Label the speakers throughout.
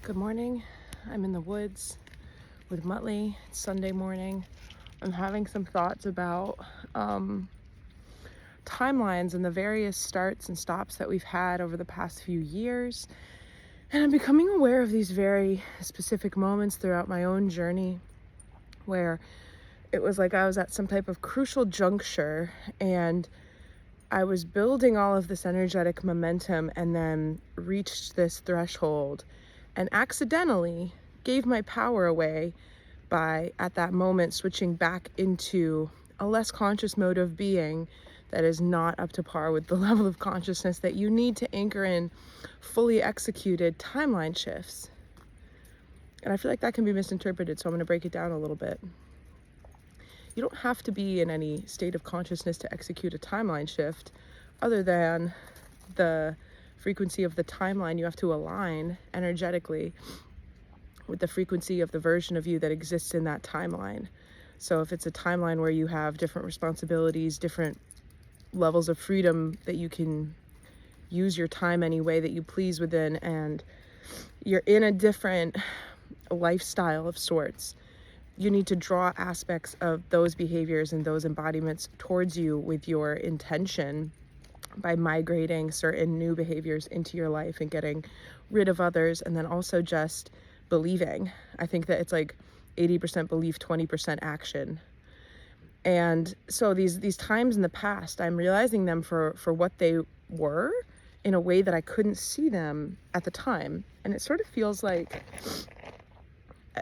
Speaker 1: Good morning. I'm in the woods with Muttley. It's Sunday morning. I'm having some thoughts about timelines and the various starts and stops that we've had over the past few years. And I'm becoming aware of these very specific moments throughout my own journey where it was like I was at some type of crucial juncture and I was building all of this energetic momentum and then reached this threshold and accidentally gave my power away by, at that moment, switching back into a less conscious mode of being that is not up to par with the level of consciousness that you need to anchor in fully executed timeline shifts. And I feel like that can be misinterpreted, so I'm going to break it down a little bit. You don't have to be in any state of consciousness to execute a timeline shift, other than the frequency of the timeline you have to align energetically with the frequency of the version of you that exists in that timeline. So if it's a timeline where you have different responsibilities, different levels of freedom that you can use your time any way that you please within, and you're in a different lifestyle of sorts, you need to draw aspects of those behaviors and those embodiments towards you with your intention by migrating certain new behaviors into your life and getting rid of others, and then also just believing. I think that it's like 80% belief, 20% action. And so these times in the past, I'm realizing them for what they were in a way that I couldn't see them at the time. And it sort of feels like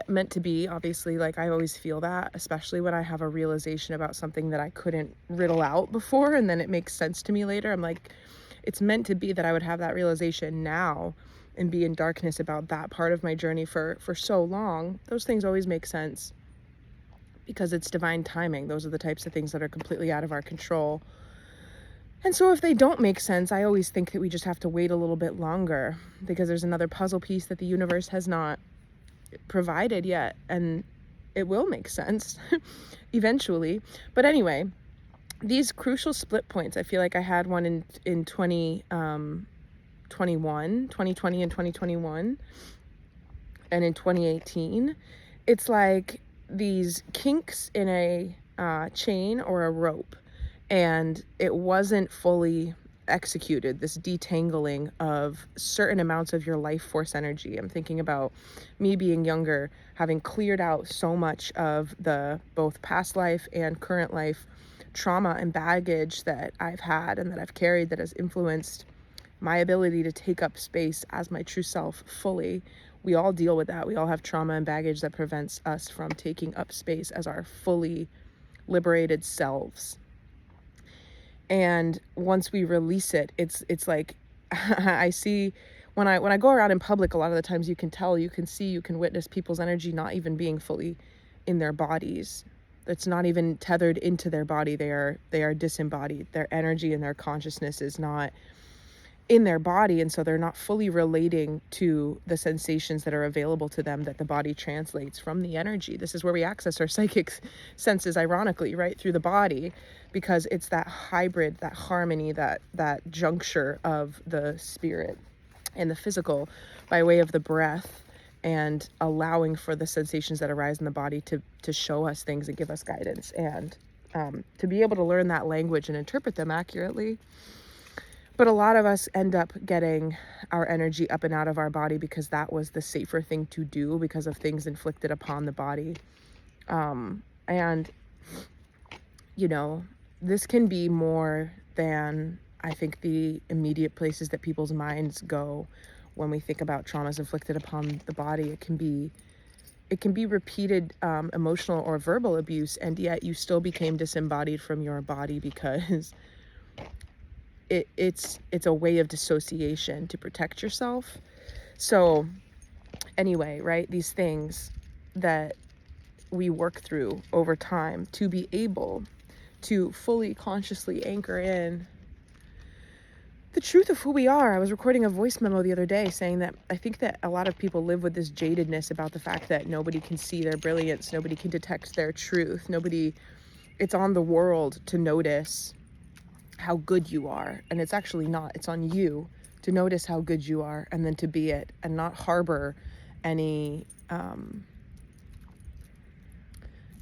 Speaker 1: meant to be, obviously. Like, I always feel that, especially when I have a realization about something that I couldn't riddle out before, and then it makes sense to me later. I'm like, it's meant to be that I would have that realization now and be in darkness about that part of my journey for so long. Those things always make sense because it's divine timing. Those are the types of things that are completely out of our control. And so if they don't make sense, I always think that we just have to wait a little bit longer, because there's another puzzle piece that the universe has not provided yet, and it will make sense eventually. But anyway, these crucial split points, I feel like I had one in 2020 and 2021, and in 2018. It's like these kinks in a chain or a rope, and it wasn't fully executed, this detangling of certain amounts of your life force energy. I'm thinking about me being younger, having cleared out so much of the both past life and current life trauma and baggage that I've had and that I've carried, that has influenced my ability to take up space as my true self fully. We all deal with that. We all have trauma and baggage that prevents us from taking up space as our fully liberated selves. And once we release it, it's like I see when I go around in public, a lot of the times you can tell, you can see, you can witness people's energy not even being fully in their bodies. It's not even tethered into their body. They are disembodied. Their energy and their consciousness is not in their body, and so they're not fully relating to the sensations that are available to them that the body translates from the energy. This is where we access our psychic senses, ironically, right, through the body, because it's that hybrid, that harmony, that juncture of the spirit and the physical by way of the breath, and allowing for the sensations that arise in the body to show us things and give us guidance, and to be able to learn that language and interpret them accurately. But a lot of us end up getting our energy up and out of our body because that was the safer thing to do because of things inflicted upon the body. And, you know, this can be more than, I think, the immediate places that people's minds go when we think about traumas inflicted upon the body. It can be repeated emotional or verbal abuse, and yet you still became disembodied from your body because it's a way of dissociation to protect yourself. So anyway, right, these things that we work through over time to be able to fully consciously anchor in the truth of who we are. I was recording a voice memo the other day saying that I think that a lot of people live with this jadedness about the fact that nobody can see their brilliance, nobody can detect their truth, it's on the world to notice how good you are, and it's actually not. It's on you to notice how good you are and then to be it, and not harbor any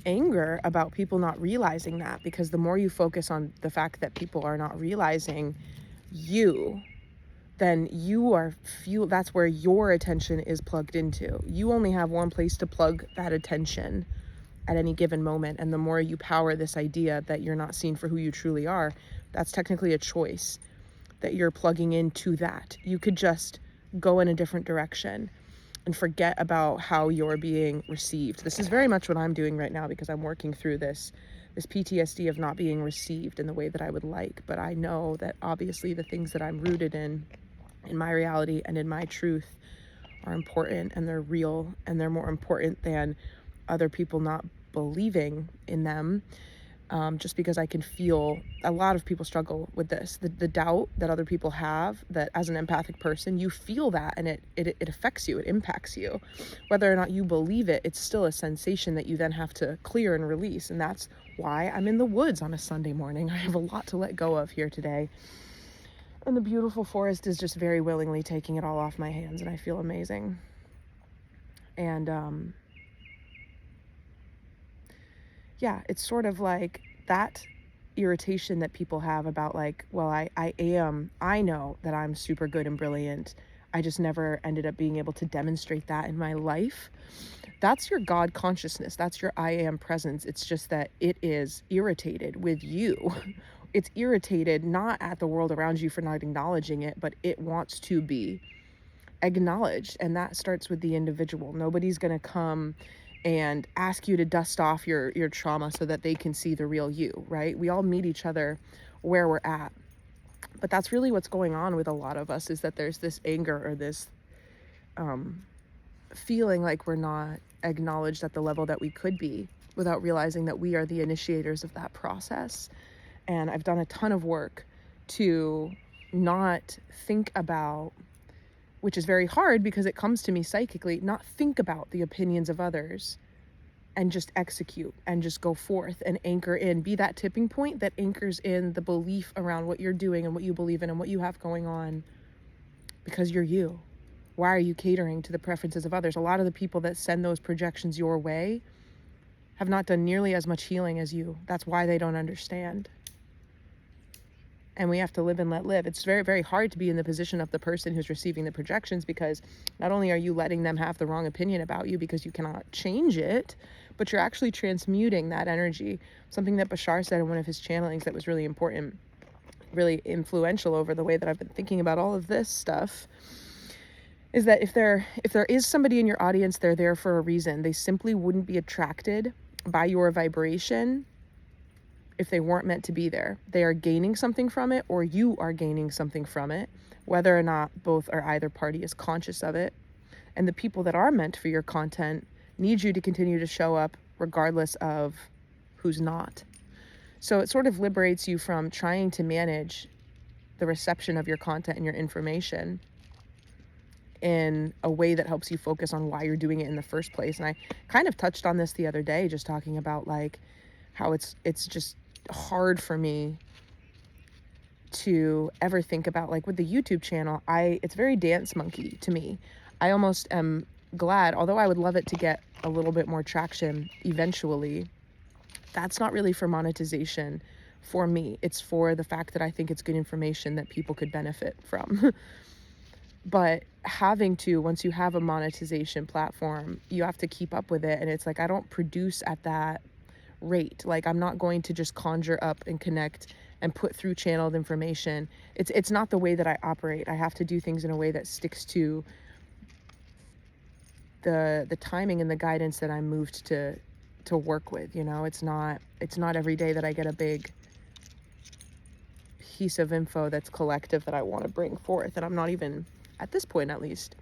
Speaker 1: anger about people not realizing that, because the more you focus on the fact that people are not realizing you, then you are fuel. That's where your attention is plugged into. You only have one place to plug that attention at any given moment. And the more you power this idea that you're not seen for who you truly are, that's technically a choice that you're plugging into that. You could just go in a different direction and forget about how you're being received. This is very much what I'm doing right now, because I'm working through this PTSD of not being received in the way that I would like. But I know that obviously the things that I'm rooted in my reality and in my truth, are important, and they're real, and they're more important than other people not believing in them. Just because I can feel a lot of people struggle with this, the doubt that other people have, that as an empathic person, you feel that, and it affects you, it impacts you. Whether or not you believe it, it's still a sensation that you then have to clear and release. And that's why I'm in the woods on a Sunday morning. I have a lot to let go of here today. And the beautiful forest is just very willingly taking it all off my hands, and I feel amazing. And yeah, it's sort of like that irritation that people have about like, well, I know that I'm super good and brilliant. I just never ended up being able to demonstrate that in my life. That's your God consciousness. That's your I am presence. It's just that it is irritated with you. It's irritated not at the world around you for not acknowledging it, but it wants to be acknowledged. And that starts with the individual. Nobody's going to come and ask you to dust off your trauma so that they can see the real you, right? We all meet each other where we're at. But that's really what's going on with a lot of us, is that there's this anger or this feeling like we're not acknowledged at the level that we could be, without realizing that we are the initiators of that process. And I've done a ton of work to not think about, which is very hard because it comes to me psychically, not think about the opinions of others, and just execute and just go forth and anchor in, be that tipping point that anchors in the belief around what you're doing and what you believe in and what you have going on, because you're you. Why are you catering to the preferences of others? A lot of the people that send those projections your way have not done nearly as much healing as you. That's why they don't understand. And we have to live and let live. It's very, very hard to be in the position of the person who's receiving the projections, because not only are you letting them have the wrong opinion about you because you cannot change it, but you're actually transmuting that energy. Something that Bashar said in one of his channelings that was really important, really influential over the way that I've been thinking about all of this stuff, is that if there is somebody in your audience, they're there for a reason. They simply wouldn't be attracted by your vibration if they weren't meant to be there. They are gaining something from it, or you are gaining something from it, whether or not both or either party is conscious of it. And the people that are meant for your content need you to continue to show up regardless of who's not. So it sort of liberates you from trying to manage the reception of your content and your information in a way that helps you focus on why you're doing it in the first place. And I kind of touched on this the other day, just talking about like how it's just hard for me to ever think about, like with the YouTube channel, it's very dance monkey to me. I almost am glad, although I would love it to get a little bit more traction eventually, that's not really for monetization for me. It's for the fact that I think it's good information that people could benefit from. But having to, once you have a monetization platform, you have to keep up with it. And it's like, I don't produce at that rate. Like, I'm not going to just conjure up and connect and put through channeled information. It's not the way that I operate. I have to do things in a way that sticks to the timing and the guidance that I'm moved to work with. You know, it's not every day that I get a big piece of info that's collective that I want to bring forth. And I'm not even, at this point at least,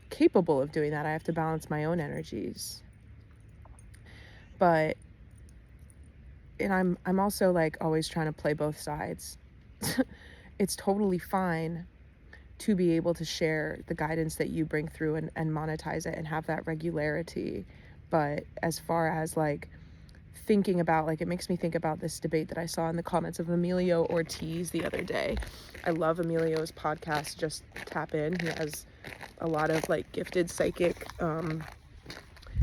Speaker 1: capable of doing that. I have to balance my own energies. But, and I'm also like always trying to play both sides. It's totally fine to be able to share the guidance that you bring through and monetize it and have that regularity. But as far as like thinking about, like, it makes me think about this debate that I saw in the comments of Emilio Ortiz the other day. I love Emilio's podcast, Just Tap In. He has a lot of like gifted psychic,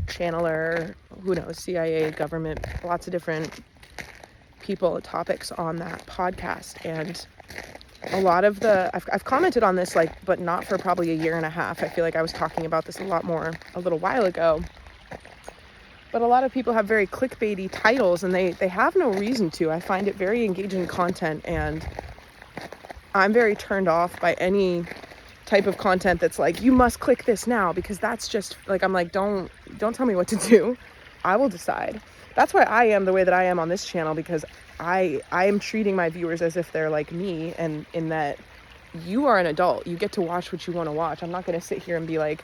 Speaker 1: channeler, who knows, CIA, government, lots of different people, topics on that podcast. And a lot of I've commented on this, like, but not for probably a year and a half. I feel like I was talking about this a lot more a little while ago. But a lot of people have very clickbaity titles, and they have no reason to. I find it very engaging content, and I'm very turned off by any type of content that's like, you must click this now, because that's just like, I'm like, don't tell me what to do. I will decide. That's why I am the way that I am on this channel, because I am treating my viewers as if they're like me, and in that you are an adult. You get to watch what you want to watch. I'm not going to sit here and be like,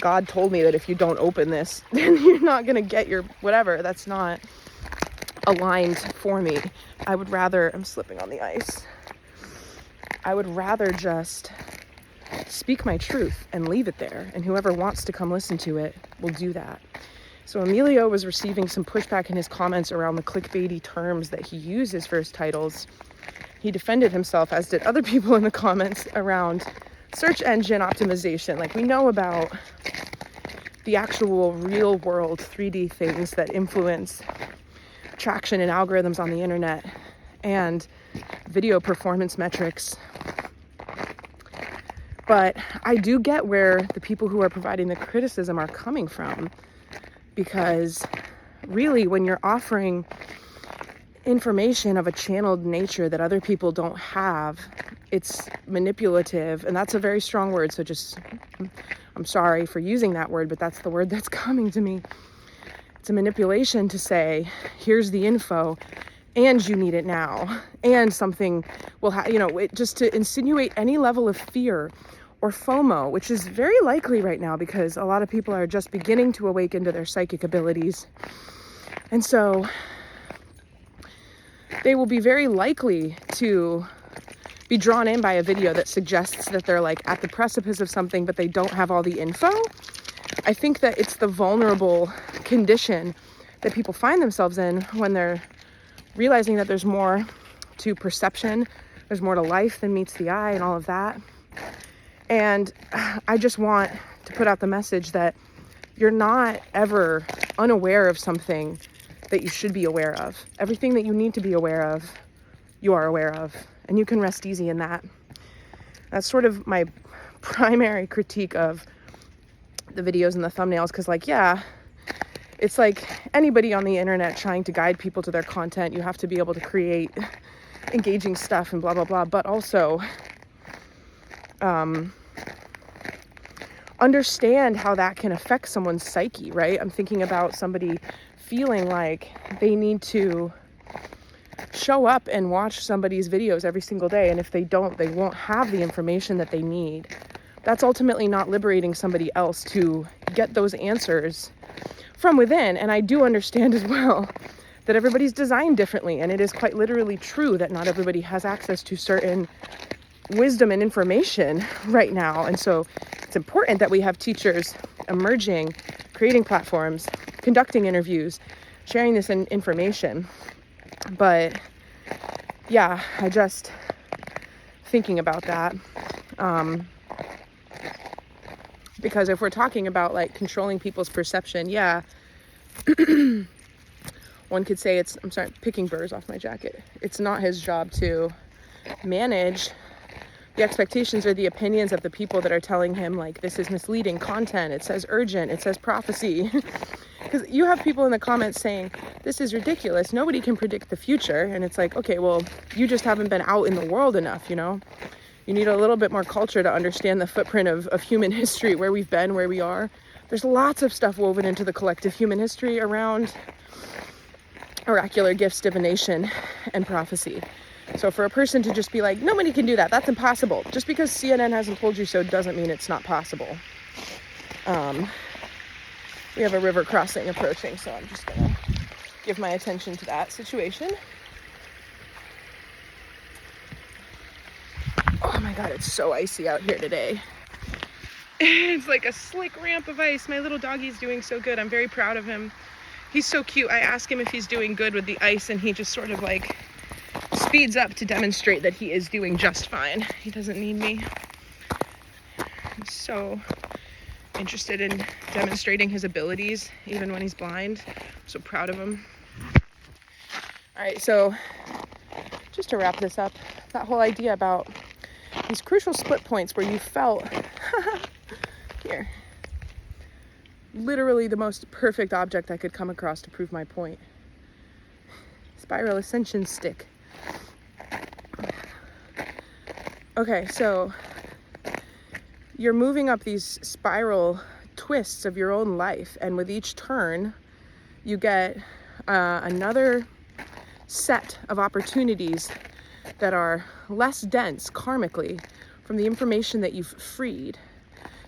Speaker 1: God told me that if you don't open this, then you're not going to get your whatever. That's not aligned for me. I would rather, I'm slipping on the ice. I would rather just speak my truth and leave it there. And whoever wants to come listen to it will do that. So Emilio was receiving some pushback in his comments around the clickbaity terms that he uses for his titles. He defended himself, as did other people in the comments, around search engine optimization. Like, we know about the actual real world 3D things that influence traction and algorithms on the internet and video performance metrics. But I do get where the people who are providing the criticism are coming from, because really, when you're offering information of a channeled nature that other people don't have, it's manipulative. And that's a very strong word, so just, I'm sorry for using that word, but that's the word that's coming to me. It's a manipulation to say, here's the info, and you need it now, and something will just to insinuate any level of fear or FOMO, which is very likely right now, because a lot of people are just beginning to awaken to their psychic abilities. And so they will be very likely to be drawn in by a video that suggests that they're like at the precipice of something, but they don't have all the info. I think that it's the vulnerable condition that people find themselves in when they're realizing that there's more to perception, there's more to life than meets the eye and all of that. And I just want to put out the message that you're not ever unaware of something that you should be aware of. Everything that you need to be aware of, you are aware of, and you can rest easy in that. That's sort of my primary critique of the videos and the thumbnails, because like, yeah, it's like anybody on the internet trying to guide people to their content. You have to be able to create engaging stuff and blah, blah, blah, but also understand how that can affect someone's psyche, right? I'm thinking about somebody feeling like they need to show up and watch somebody's videos every single day, and if they don't, they won't have the information that they need. That's ultimately not liberating somebody else to get those answers from within. And I do understand as well that everybody's designed differently, and it is quite literally true that not everybody has access to certain wisdom and information right now. And so it's important that we have teachers emerging, creating platforms, conducting interviews, sharing this information. But yeah, I just thinking about that. Because if we're talking about like controlling people's perception, yeah, one could say I'm sorry, picking burrs off my jacket. It's not his job to manage the expectations or the opinions of the people that are telling him like, this is misleading content, it says urgent, it says prophecy. Because you have people in the comments saying, this is ridiculous, nobody can predict the future. And it's like, okay, well, you just haven't been out in the world enough, you know? You need a little bit more culture to understand the footprint of human history, where we've been, where we are. There's lots of stuff woven into the collective human history around oracular gifts, divination, and prophecy. So for a person to just be like, nobody can do that, that's impossible. Just because CNN hasn't told you so doesn't mean it's not possible. We have a river crossing approaching, so I'm just gonna give my attention to that situation. Oh my God, it's so icy out here today. It's like a slick ramp of ice. My little doggie's doing so good. I'm very proud of him. He's so cute. I ask him if he's doing good with the ice, and he just sort of like speeds up to demonstrate that he is doing just fine. He doesn't need me. so interested in demonstrating his abilities, even when he's blind. I'm so proud of him. All right, so just to wrap this up, that whole idea about these crucial split points where you felt, here, literally the most perfect object I could come across to prove my point. Spiral ascension stick. Okay, so you're moving up these spiral twists of your own life, and with each turn, you get another set of opportunities that are less dense karmically from the information that you've freed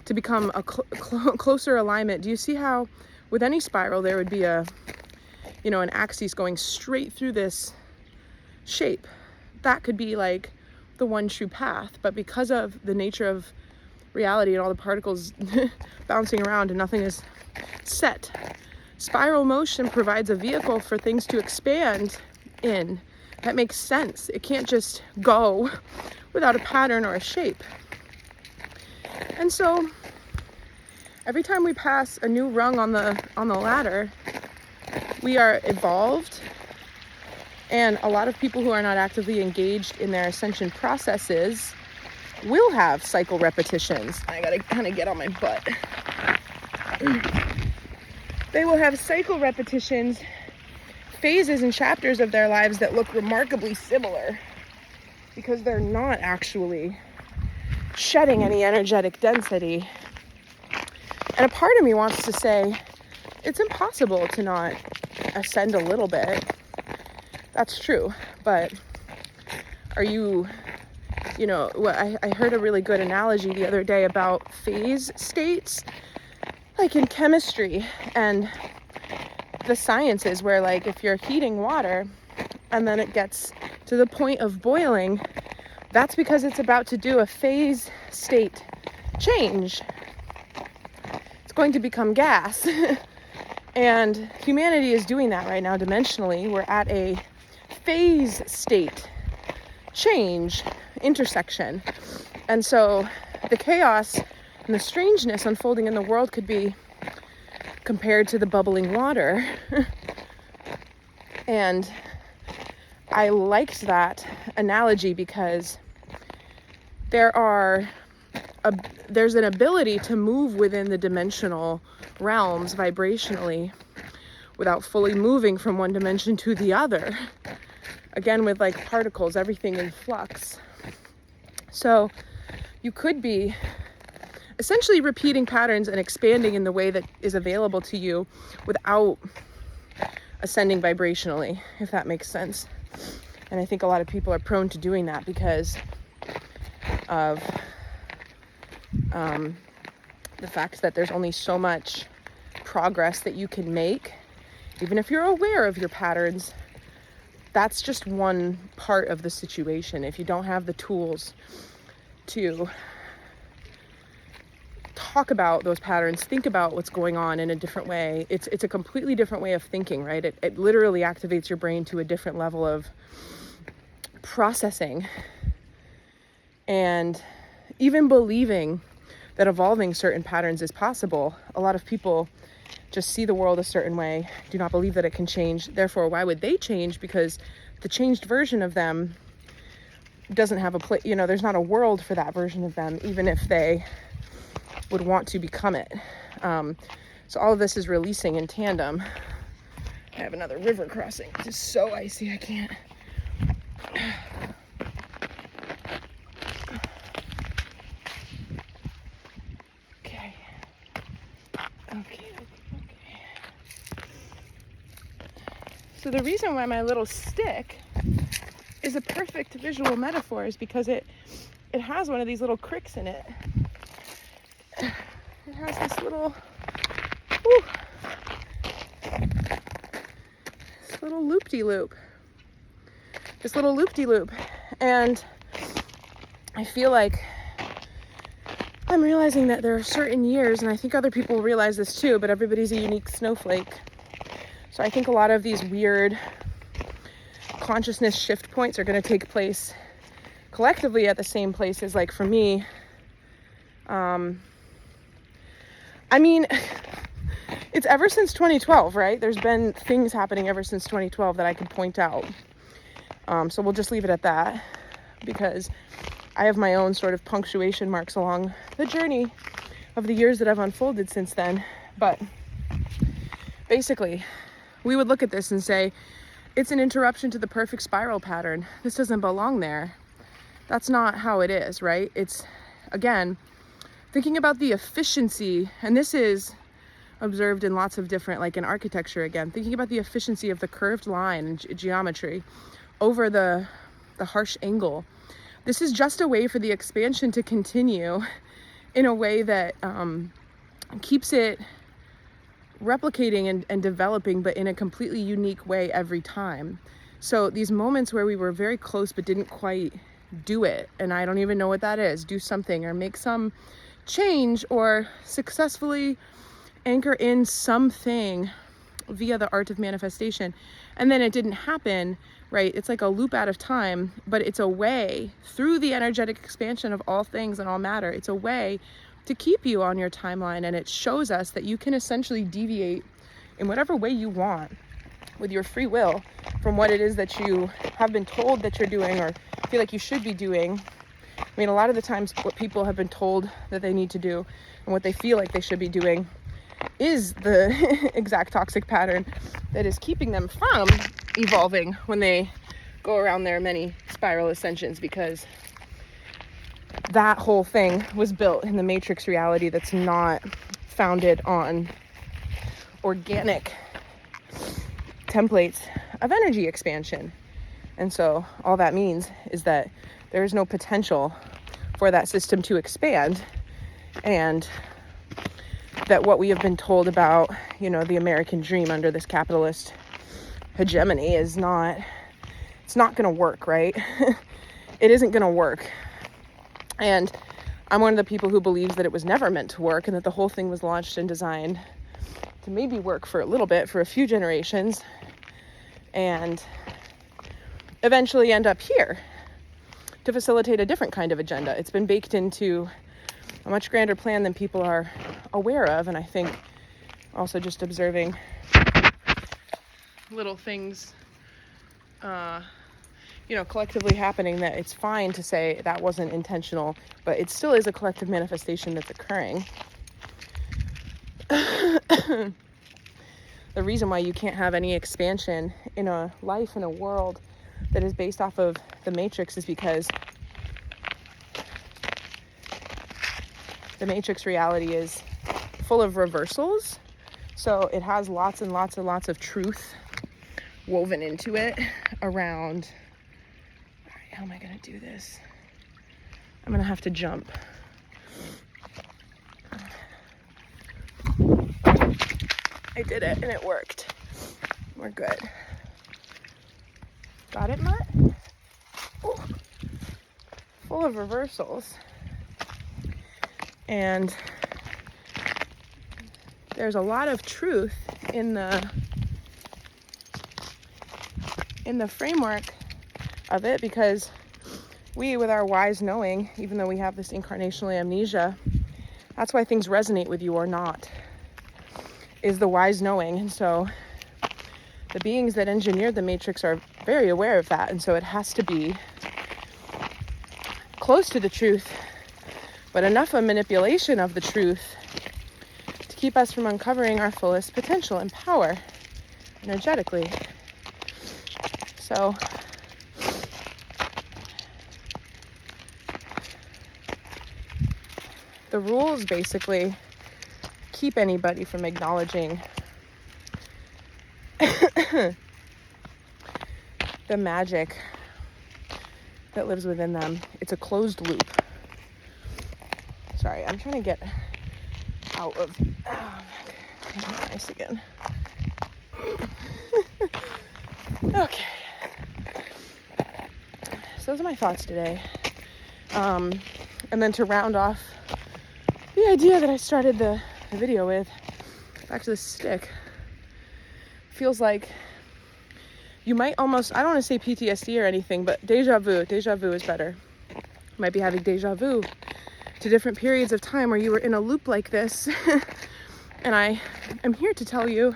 Speaker 1: to become a closer alignment. Do you see how with any spiral there would be an axis going straight through this shape? That could be like the one true path, but because of the nature of reality and all the particles bouncing around and nothing is set, spiral motion provides a vehicle for things to expand in. That makes sense. It can't just go without a pattern or a shape. And so every time we pass a new rung on the ladder, we are evolved. And a lot of people who are not actively engaged in their ascension processes will have cycle repetitions. I gotta kind of get on my butt. They will have cycle repetitions, phases and chapters of their lives that look remarkably similar because they're not actually shedding any energetic density. And a part of me wants to say, it's impossible to not ascend a little bit. That's true, but are you, I heard a really good analogy the other day about phase states, like in chemistry and the sciences, where like if you're heating water and then it gets to the point of boiling, that's because it's about to do a phase state change. It's going to become gas. And humanity is doing that right now dimensionally. We're at a phase state change intersection. And so the chaos and the strangeness unfolding in the world could be compared to the bubbling water. And I liked that analogy because there's an ability to move within the dimensional realms vibrationally without fully moving from one dimension to the other. Again, with like particles, everything in flux. So you could be essentially repeating patterns and expanding in the way that is available to you without ascending vibrationally, if that makes sense. And I think a lot of people are prone to doing that because of the fact that there's only so much progress that you can make. Even if you're aware of your patterns, that's just one part of the situation. If you don't have the tools to talk about those patterns, think about what's going on in a different way, it's a completely different way of thinking, right? It literally activates your brain to a different level of processing and even believing that evolving certain patterns is possible. A lot of people just see the world a certain way, do not believe that it can change. Therefore, why would they change? Because the changed version of them doesn't have a place, there's not a world for that version of them, even if they would want to become it. So all of this is releasing in tandem. I have another river crossing. This is so icy, I can't. Okay. So the reason why my little stick is a perfect visual metaphor is because it has one of these little cricks in it. It has this little, this little loop-de-loop. This little loop-de-loop. And I feel like I'm realizing that there are certain years, and I think other people realize this too, but everybody's a unique snowflake. So I think a lot of these weird consciousness shift points are going to take place collectively at the same places. Like for me, I mean, it's ever since 2012, right? There's been things happening ever since 2012 that I could point out. So we'll just leave it at that, because I have my own sort of punctuation marks along the journey of the years that have unfolded since then. But basically, we would look at this and say, it's an interruption to the perfect spiral pattern. This doesn't belong there. That's not how it is, right? It's, again, thinking about the efficiency, and this is observed in lots of different, like in architecture again, thinking about the efficiency of the curved line and geometry over the harsh angle. This is just a way for the expansion to continue in a way that keeps it replicating and developing, but in a completely unique way every time. So these moments where we were very close but didn't quite do it, and I don't even know what that is, do something or make some change or successfully anchor in something via the art of manifestation, and then it didn't happen, right? It's like a loop out of time, but it's a way through the energetic expansion of all things and all matter. It's a way to keep you on your timeline, and it shows us that you can essentially deviate in whatever way you want with your free will from what it is that you have been told that you're doing or feel like you should be doing. I mean, a lot of the times what people have been told that they need to do and what they feel like they should be doing is the exact toxic pattern that is keeping them from evolving when they go around their many spiral ascensions, because that whole thing was built in the matrix reality that's not founded on organic templates of energy expansion. And so all that means is that there is no potential for that system to expand, and that what we have been told about, you know, the American dream under this capitalist hegemony is not, it's not going to work, right? It isn't going to work. And I'm one of the people who believes that it was never meant to work, and that the whole thing was launched and designed to maybe work for a little bit, for a few generations, and eventually end up here to facilitate a different kind of agenda. It's been baked into a much grander plan than people are aware of. And I think also just observing little things, collectively happening, that it's fine to say that wasn't intentional, but it still is a collective manifestation that's occurring. The reason why you can't have any expansion in a life, in a world that is based off of the matrix, is because the matrix reality is full of reversals. So it has lots and lots and lots of truth woven into it around, all right, how am I going to do this? I'm going to have to jump. I did it, and it worked. We're good. Got it, Mutt? Ooh. Full of reversals. And there's a lot of truth in the framework of it, because we, with our wise knowing, even though we have this incarnational amnesia, that's why things resonate with you or not, is the wise knowing. And so the beings that engineered the matrix are very aware of that, and so it has to be close to the truth, but enough of manipulation of the truth to keep us from uncovering our fullest potential and power energetically. So the rules basically keep anybody from acknowledging the magic that lives within them. It's a closed loop. Sorry, I'm trying to get out of nice again. Okay. So those are my thoughts today. And then to round off the idea that I started the video with, back to the stick, feels like you might almost, I don't want to say PTSD or anything, but deja vu is better. You might be having deja vu to different periods of time where you were in a loop like this And I am here to tell you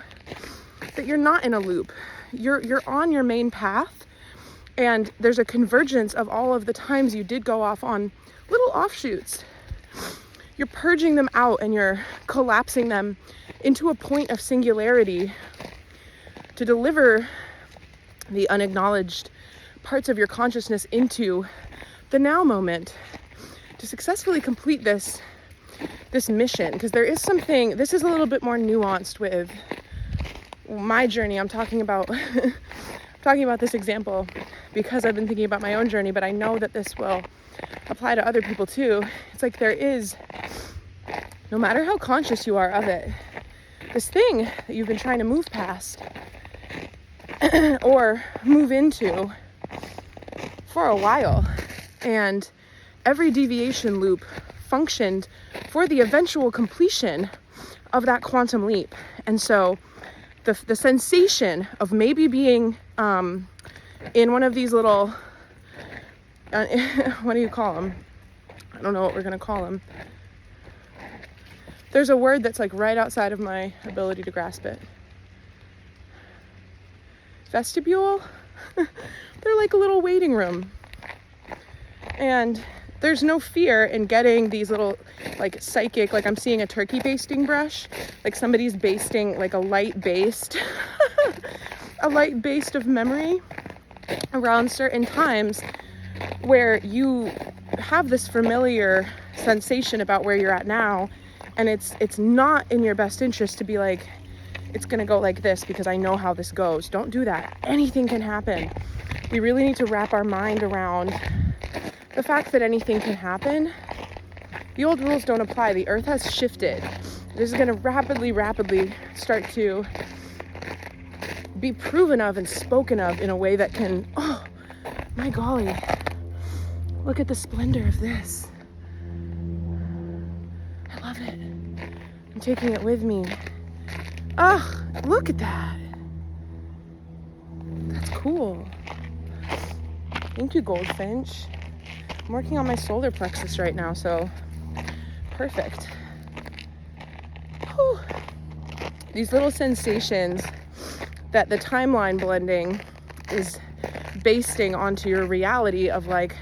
Speaker 1: that you're not in a loop. You're on your main path, and there's a convergence of all of the times you did go off on little offshoots. You're purging them out and you're collapsing them into a point of singularity to deliver the unacknowledged parts of your consciousness into the now moment, to successfully complete this mission. Because there is something, this is a little bit more nuanced with my journey. I'm talking about this example because I've been thinking about my own journey, but I know that this will apply to other people too. It's like there is, no matter how conscious you are of it, this thing that you've been trying to move past or move into for a while, and every deviation loop functioned for the eventual completion of that quantum leap. And so the sensation of maybe being in one of these little what do you call them? I don't know what we're gonna call them. There's a word that's like right outside of my ability to grasp it. Vestibule? They're like a little waiting room. And there's no fear in getting these little like psychic, like I'm seeing a turkey basting brush, like somebody's basting like a light based a light based of memory around certain times where you have this familiar sensation about where you're at now, and it's not in your best interest to be like, it's gonna go like this because I know how this goes. Don't do that. Anything can happen. We really need to wrap our mind around the fact that anything can happen. The old rules don't apply. The earth has shifted. This is gonna rapidly start to be proven of and spoken of in a way that can, oh my golly, look at the splendor of this. I love it. I'm taking it with me. Oh, look at that. That's cool. Thank you, goldfinch. I'm working on my solar plexus right now, so perfect. Whew. These little sensations that the timeline blending is basting onto your reality of like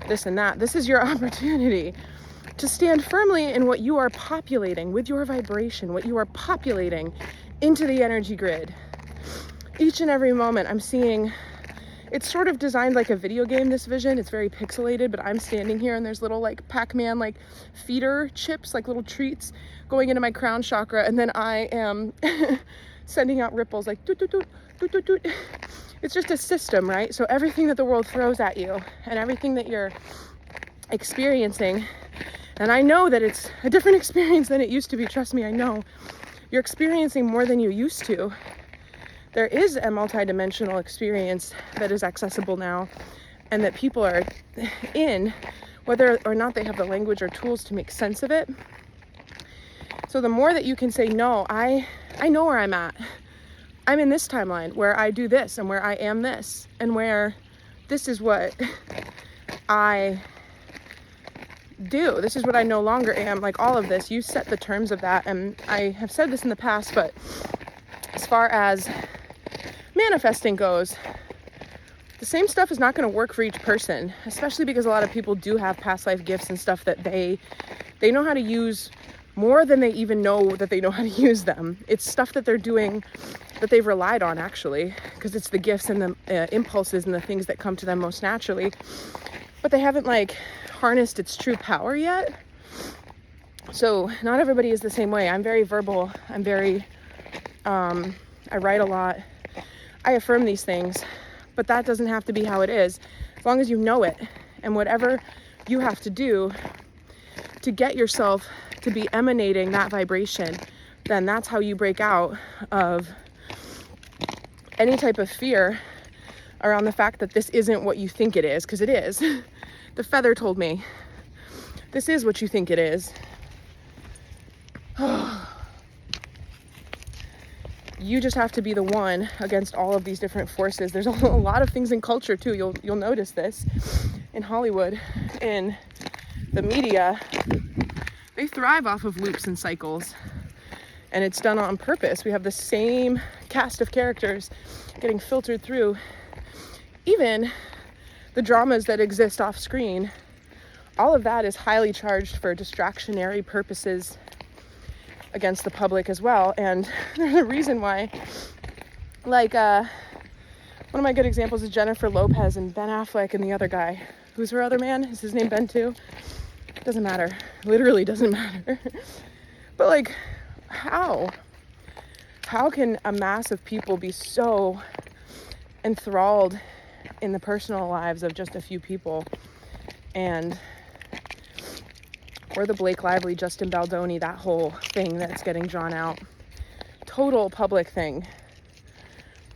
Speaker 1: this and that. This is your opportunity to stand firmly in what you are populating with your vibration, what you are populating into the energy grid. Each and every moment I'm seeing, it's sort of designed like a video game, this vision. It's very pixelated, but I'm standing here and there's little like Pac-Man like feeder chips, like little treats going into my crown chakra, and then I am sending out ripples like doot, doot, doot, doot, doot, doot. It's just a system, right? So everything that the world throws at you and everything that you're experiencing, and I know that it's a different experience than it used to be, trust me, I know. You're experiencing more than you used to. There is a multidimensional experience that is accessible now and that people are in, whether or not they have the language or tools to make sense of it. So the more that you can say, no, I know where I'm at. I'm in this timeline where I do this and where I am this and where this is what I do. This is what I no longer am. Like all of this, you set the terms of that. And I have said this in the past, but as far as manifesting goes, the same stuff is not going to work for each person, especially because a lot of people do have past life gifts and stuff that they know how to use more than they even know that they know how to use them. It's stuff that they're doing that they've relied on, actually, because it's the gifts and the impulses and the things that come to them most naturally, but they haven't like harnessed its true power yet. So not everybody is the same way. I'm very verbal. I'm very I write a lot. I affirm these things, but that doesn't have to be how it is, as long as you know it. And whatever you have to do to get yourself to be emanating that vibration, then that's how you break out of any type of fear around the fact that this isn't what you think it is, because it is. The feather told me, this is what you think it is. You just have to be the one against all of these different forces. There's a lot of things in culture too. You'll notice this in Hollywood, in the media. They thrive off of loops and cycles. And it's done on purpose. We have the same cast of characters getting filtered through. Even the dramas that exist off screen, all of that is highly charged for distractionary purposes against the public as well. And there's a reason why, like, one of my good examples is Jennifer Lopez and Ben Affleck and the other guy. Who's her other man? Is his name Ben too? Doesn't matter. Literally doesn't matter. But like, how can a mass of people be so enthralled in the personal lives of just a few people? And or the Blake Lively, Justin Baldoni, that whole thing that's getting drawn out. Total public thing.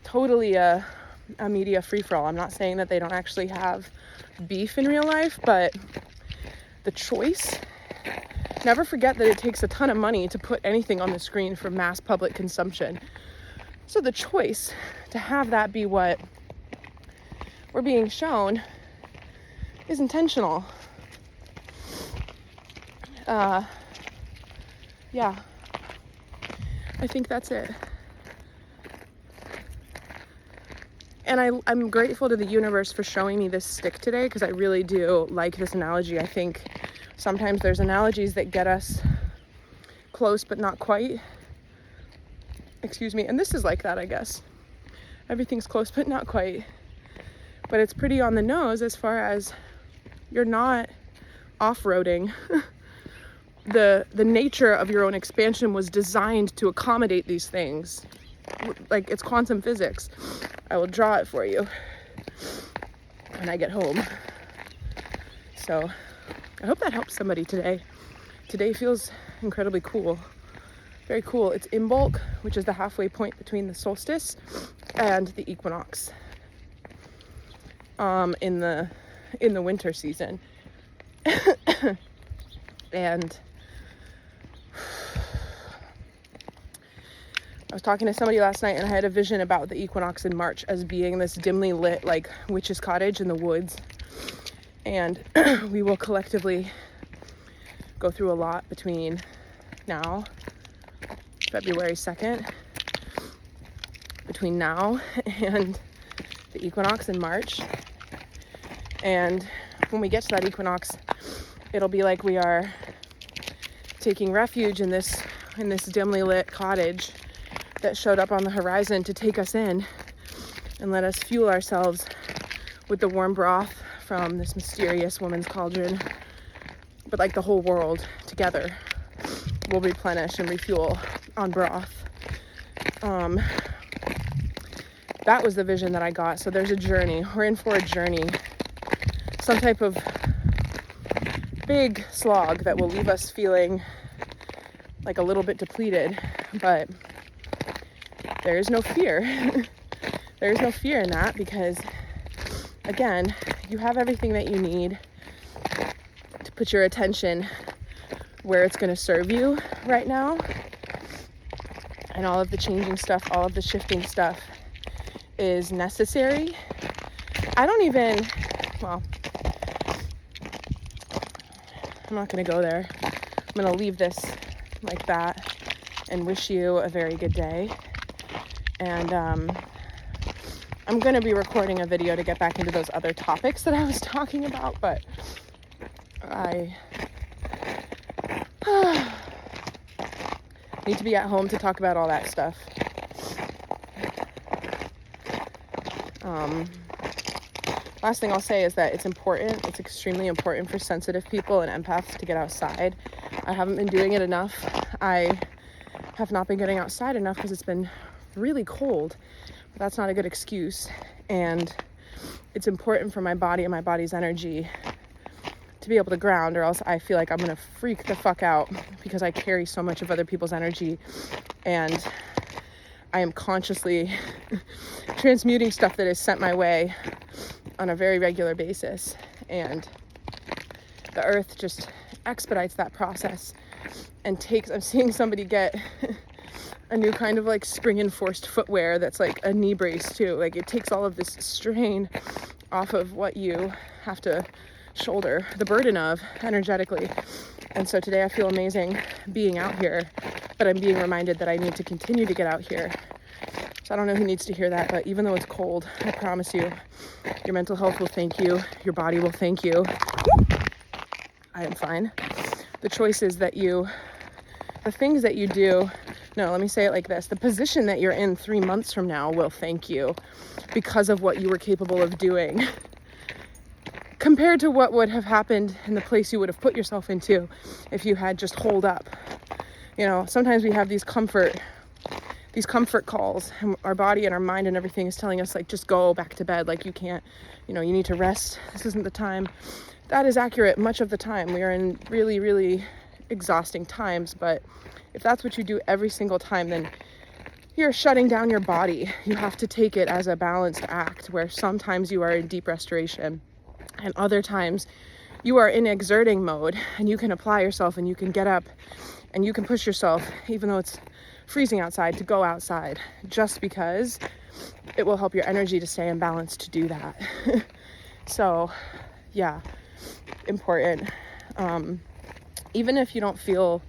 Speaker 1: Totally a media free-for-all. I'm not saying that they don't actually have beef in real life, but the choice, never forget that it takes a ton of money to put anything on the screen for mass public consumption. So the choice to have that be what we're being shown is intentional. Yeah, I think that's it. And I'm grateful to the universe for showing me this stick today, because I really do like this analogy. I think sometimes there's analogies that get us close but not quite. Excuse me. And this is like that, I guess. Everything's close but not quite. But it's pretty on the nose as far as you're not off-roading. The nature of your own expansion was designed to accommodate these things. Like, it's quantum physics. I will draw it for you when I get home. So I hope that helps somebody today. Today feels incredibly cool. Very cool. It's Imbolc, which is the halfway point between the solstice and the equinox in the winter season. And I was talking to somebody last night, and I had a vision about the equinox in March as being this dimly lit, like, witch's cottage in the woods. And we will collectively go through a lot between now, February 2nd, between now and the equinox in March. And when we get to that equinox, it'll be like we are taking refuge in this dimly lit cottage that showed up on the horizon to take us in and let us fuel ourselves with the warm broth from this mysterious woman's cauldron. But like, the whole world together will replenish and refuel on broth. That was the vision that I got. So there's a journey. We're in for a journey. Some type of big slog that will leave us feeling like a little bit depleted, but there is no fear. There is no fear in that, because again, you have everything that you need to put your attention where it's going to serve you right now. And all of the changing stuff, all of the shifting stuff is necessary. I'm not going to go there. I'm going to leave this like that and wish you a very good day. And I'm going to be recording a video to get back into those other topics that I was talking about, but I need to be at home to talk about all that stuff. Last thing I'll say is that it's extremely important for sensitive people and empaths to get outside. I haven't been doing it enough. I have not been getting outside enough because it's been really cold, but that's not a good excuse. And it's important for my body and my body's energy to be able to ground, or else I feel like I'm gonna freak the fuck out, because I carry so much of other people's energy, and I am consciously transmuting stuff that is sent my way on a very regular basis, and the earth just expedites that process and I'm seeing somebody get a new kind of like spring enforced footwear that's like a knee brace too. Like, it takes all of this strain off of what you have to shoulder the burden of energetically. And so today I feel amazing being out here, but I'm being reminded that I need to continue to get out here. So I don't know who needs to hear that, but even though it's cold, I promise you, your mental health will thank you. Your body will thank you. I am fine. The choices that the things that you do, no, let me say it like this. The position that you're in 3 months from now will thank you because of what you were capable of doing compared to what would have happened in the place you would have put yourself into if you had just holed up. You know, sometimes we have these comfort calls, and our body and our mind and everything is telling us, like, just go back to bed. Like, you can't, you know, you need to rest. This isn't the time. That is accurate much of the time. We are in really, really exhausting times, but if that's what you do every single time, then you're shutting down your body. You have to take it as a balanced act where sometimes you are in deep restoration and other times you are in exerting mode, and you can apply yourself and you can get up and you can push yourself, even though it's freezing outside, to go outside, just because it will help your energy to stay in balance to do that. So yeah, important. Even if you don't feel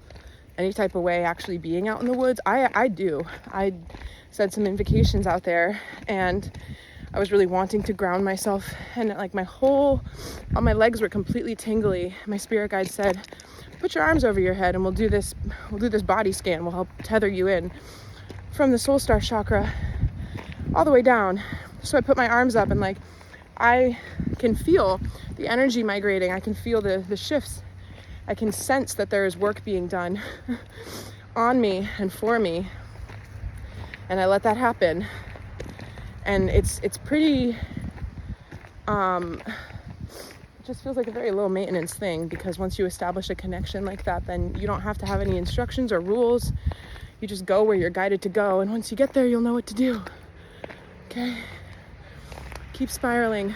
Speaker 1: any type of way actually being out in the woods, I do. I said some invocations out there, and I was really wanting to ground myself, and like all my legs were completely tingly. My spirit guide said, put your arms over your head and we'll do this body scan. We'll help tether you in from the soul star chakra all the way down. So I put my arms up, and like, I can feel the energy migrating. I can feel the shifts. I can sense that there is work being done on me and for me. And I let that happen. And it's pretty, it just feels like a very low maintenance thing, because once you establish a connection like that, then you don't have to have any instructions or rules. You just go where you're guided to go. And once you get there, you'll know what to do. Okay? Keep spiraling.